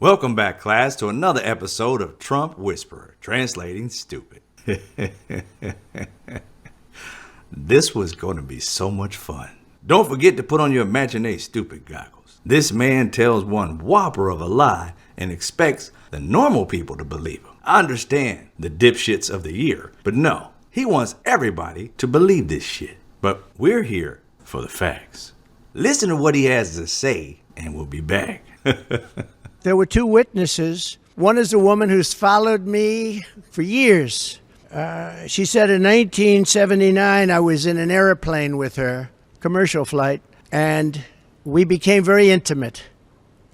Welcome back, class, to another episode of Trump Whisperer, translating stupid. This was going to be so much fun. Don't forget to put on your Imaginary Stoopid Goggles. This man tells one whopper of a lie and expects the normal people to believe him. I understand the dipshits of the year, but no, he wants everybody to believe this shit. But we're here for the facts. Listen to what he has to say, and we'll be back. There were two witnesses. One is a woman who's followed me for years. She said in 1979, I was in an airplane with her, commercial flight, and we became very intimate.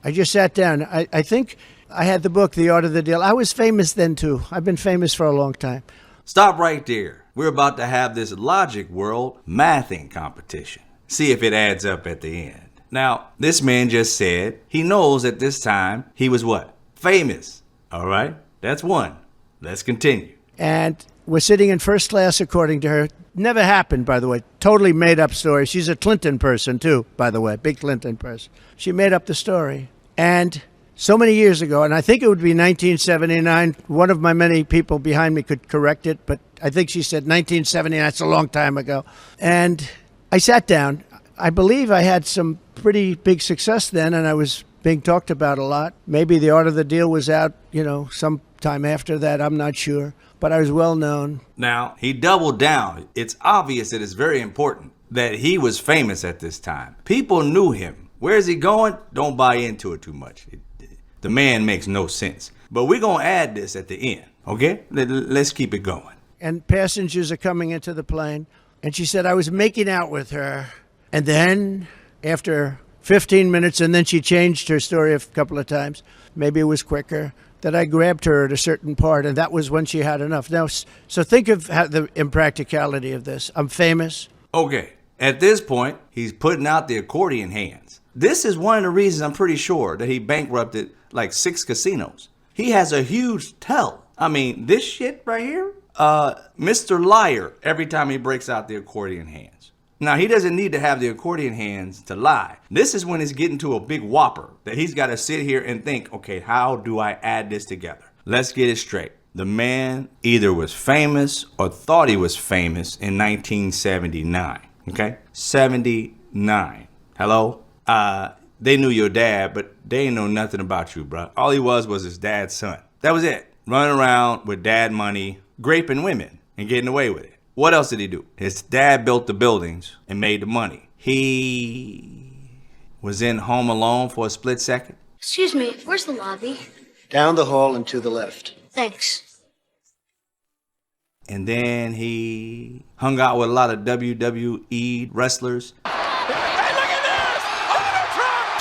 I just sat down. I think I had the book, The Art of the Deal. I was famous then, too. I've been famous for a long time. Stop right there. We're about to have this Logic World mathing competition. See if it adds up at the end. Now, this man just said he knows at this time he was what? Famous. All right, that's one. Let's continue. And we're sitting in first class, according to her. Never happened, by the way. Totally made up story. She's a Clinton person, too, by the way. Big Clinton person. She made up the story. And so many years ago, and I think it would be 1979. One of my many people behind me could correct it, but I think she said 1979. That's a long time ago. And I sat down. I believe I had some pretty big success then, and I was being talked about a lot. Maybe The Art of the Deal was out, sometime after that. I'm not sure. But I was well known. Now, he doubled down. It's obvious that it's very important that he was famous at this time. People knew him. Where is he going? Don't buy into it too much. The man makes no sense. But we're going to add this at the end, okay? Let's keep it going. And passengers are coming into the plane. And she said, I was making out with her. And then, after 15 minutes, and then she changed her story a couple of times, maybe it was quicker, that I grabbed her at a certain part, and that was when she had enough. Now, so think of the impracticality of this. I'm famous. Okay, at this point, he's putting out the accordion hands. This is one of the reasons I'm pretty sure that he bankrupted like 6 casinos. He has a huge tell. I mean, this shit right here, Mr. Liar, every time he breaks out the accordion hands. Now, he doesn't need to have the accordion hands to lie. This is when it's getting to a big whopper that he's got to sit here and think, okay, how do I add this together? Let's get it straight. The man either was famous or thought he was famous in 1979, okay? 79. Hello? They knew your dad, but they didn't know nothing about you, bro. All he was his dad's son. That was it. Running around with dad money, raping women, and getting away with it. What else did he do? His dad built the buildings and made the money. He was in Home Alone for a split second. Excuse me, where's the lobby? Down the hall and to the left. Thanks. And then he hung out with a lot of WWE wrestlers. Hey, look at this!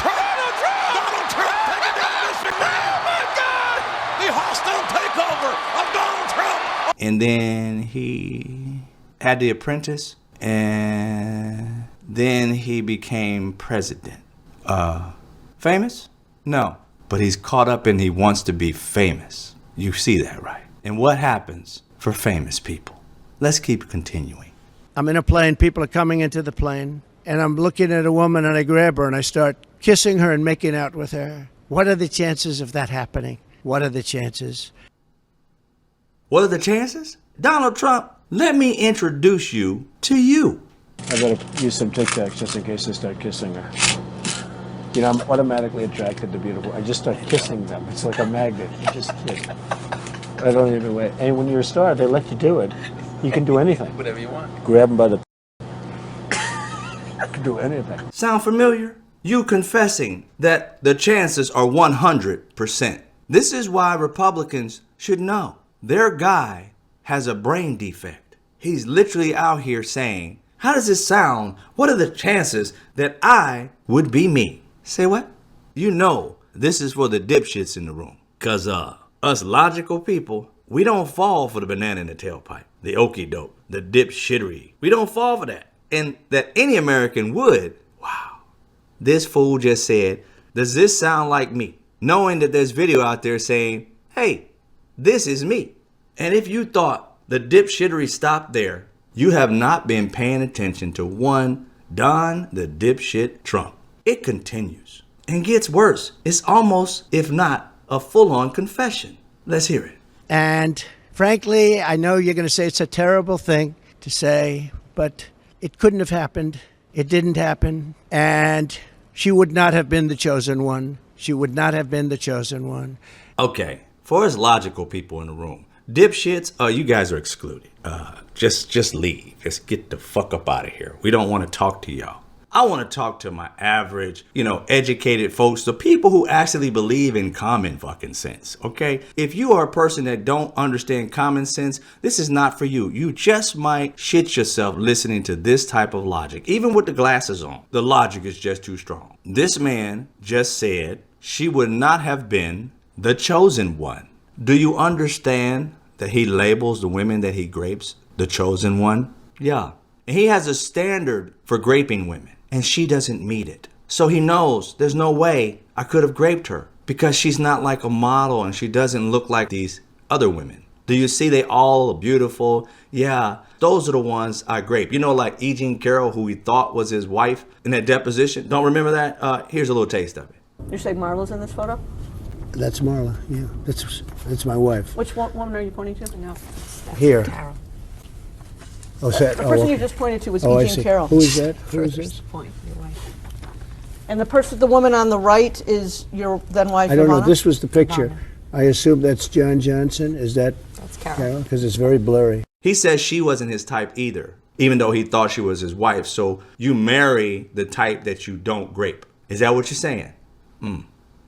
Donald Trump! Donald Trump! Donald Trump! Oh my God! The hostile takeover of Donald Trump! And then he had The Apprentice, and then he became president. Famous? No. But he's caught up and he wants to be famous. You see that, right? And what happens for famous people? Let's keep continuing. I'm in a plane. People are coming into the plane. And I'm looking at a woman and I grab her and I start kissing her and making out with her. What are the chances of that happening? What are the chances? What are the chances? Donald Trump, let me introduce you to you. I gotta use some Tic Tacs just in case I start kissing her. I'm automatically attracted to beautiful. I just start kissing them. It's like a magnet. I don't even wait. And when you're a star, they let you do it. You can do anything. Whatever you want. Grab them by the... You can do anything. Sound familiar? You confessing that the chances are 100%. This is why Republicans should know. Their guy has a brain defect. He's literally out here saying, how does this sound? What are the chances that I would be me? Say what? You know this is for the dipshits in the room. Because us logical people, we don't fall for the banana in the tailpipe, the okie doke, the dipshittery. We don't fall for that. And that any American would. Wow. This fool just said, does this sound like me? Knowing that there's video out there saying, hey, this is me. And if you thought the dipshittery stopped there, you have not been paying attention to one Don the dipshit Trump. It continues and gets worse. It's almost, if not a full-on confession. Let's hear it. And frankly, I know you're going to say it's a terrible thing to say, but it couldn't have happened. It didn't happen. And she would not have been the chosen one. She would not have been the chosen one. Okay, for us logical people in the room, dipshits, you guys are excluded. Just leave. Just get the fuck up out of here. We don't want to talk to y'all. I want to talk to my average, educated folks, the people who actually believe in common fucking sense, okay? If you are a person that don't understand common sense, this is not for you. You just might shit yourself listening to this type of logic. Even with the glasses on, the logic is just too strong. This man just said she would not have been the chosen one. Do you understand that he labels the women that he grapes the chosen one? Yeah. And he has a standard for graping women, and she doesn't meet it. So he knows there's no way I could have graped her because she's not like a model and she doesn't look like these other women. Do you see they all are beautiful? Yeah, those are the ones I grape. Like E. Jean Carroll, who he thought was his wife in that deposition. Don't remember that? Here's a little taste of it. You say Marla's in this photo? That's Marla, yeah. That's my wife. Which woman are you pointing to? No. Here. Carol. Oh, is that? The person okay. you just pointed to was I E. Jean see. Carroll. Who is that? Who is this? Point, your wife. And the woman on the right is your then wife, I don't know. Ivana? This was the picture. Ivana. I assume that's John Johnson. Is that That's Carol. Carol? Because it's very blurry. He says she wasn't his type either, even though he thought she was his wife. So you marry the type that you don't grape. Is that what you're saying?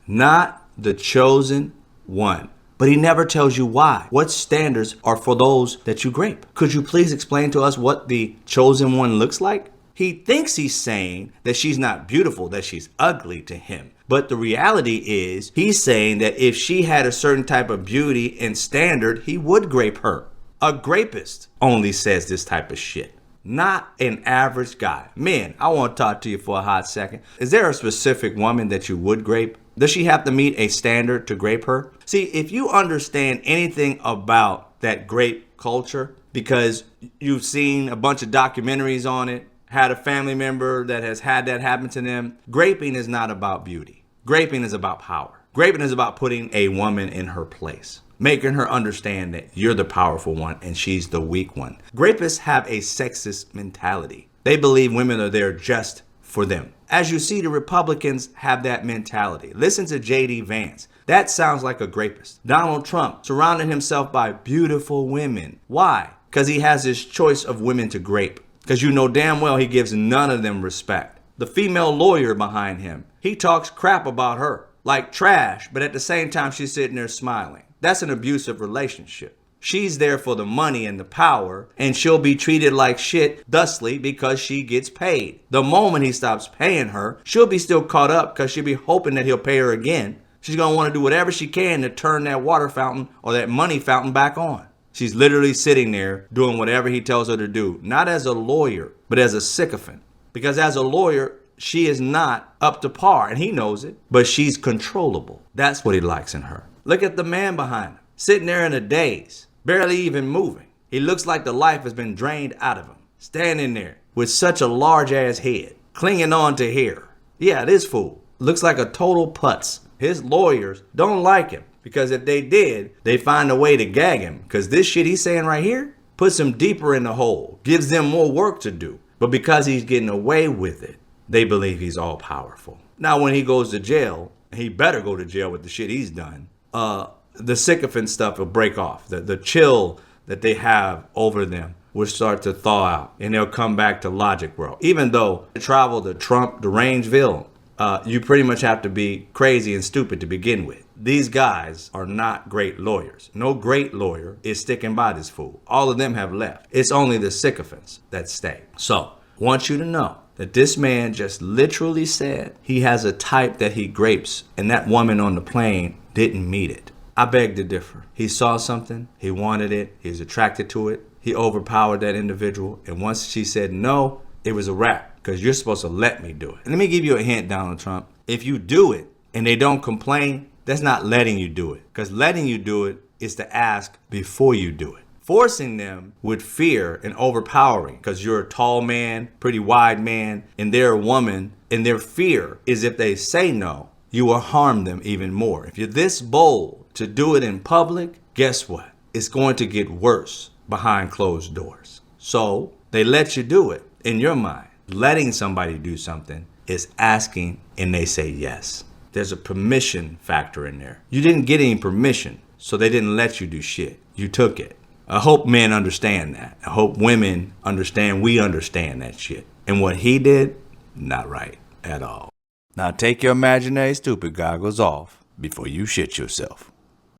Not the chosen one. But he never tells you why. What standards are for those that you grape? Could you please explain to us what the chosen one looks like? He thinks he's saying that she's not beautiful, that she's ugly to him. But the reality is he's saying that if she had a certain type of beauty and standard, he would grape her. A grapist only says this type of shit, not an average guy. Men, I want to talk to you for a hot second. Is there a specific woman that you would grape? Does she have to meet a standard to grape her? See, if you understand anything about that grape culture, because you've seen a bunch of documentaries on it, had a family member that has had that happen to them, graping is not about beauty. Graping is about power. Graping is about putting a woman in her place, making her understand that you're the powerful one and she's the weak one. Grapists have a sexist mentality. They believe women are there just for them. As you see, the Republicans have that mentality. Listen to J.D. Vance. That sounds like a grapist. Donald Trump surrounded himself by beautiful women. Why? Because he has his choice of women to grape. Because you know damn well he gives none of them respect. The female lawyer behind him, he talks crap about her. Like trash, but at the same time she's sitting there smiling. That's an abusive relationship. She's there for the money and the power, and she'll be treated like shit thusly because she gets paid. The moment he stops paying her, she'll be still caught up because she'll be hoping that he'll pay her again. She's going to want to do whatever she can to turn that water fountain or that money fountain back on. She's literally sitting there doing whatever he tells her to do, not as a lawyer, but as a sycophant. Because as a lawyer, she is not up to par, and he knows it, but she's controllable. That's what he likes in her. Look at the man behind him, sitting there in a daze, barely even moving. He looks like the life has been drained out of him, standing there with such a large ass head, clinging on to hair. Yeah, this fool looks like a total putz. His lawyers don't like him because if they did, they find a way to gag him because this shit he's saying right here puts him deeper in the hole, gives them more work to do. But because he's getting away with it, they believe he's all powerful. Now, when he goes to jail, he better go to jail with the shit he's done. The sycophant stuff will break off. The chill that they have over them will start to thaw out, and they'll come back to logic world. Even though to travel to Trump derangeville, you pretty much have to be crazy and stupid to begin with. These guys are not great lawyers. No great lawyer is sticking by this fool. All of them have left. It's only the sycophants that stay. So, I want you to know that this man just literally said he has a type that he grapes, and that woman on the plane didn't meet it. I beg to differ. He saw something, he wanted it, he was attracted to it, he overpowered that individual, and once she said no, it was a wrap, because you're supposed to let me do it. And let me give you a hint, Donald Trump. If you do it and they don't complain, that's not letting you do it, because letting you do it is to ask before you do it. Forcing them with fear and overpowering, because you're a tall man, pretty wide man, and they're a woman, and their fear is if they say no, you will harm them even more. If you're this bold to do it in public, guess what? It's going to get worse behind closed doors. So they let you do it. In your mind, letting somebody do something is asking and they say yes. There's a permission factor in there. You didn't get any permission, so they didn't let you do shit. You took it. I hope men understand that. I hope women understand we understand that shit. And what he did, not right at all. Now take your imaginary stupid goggles off before you shit yourself.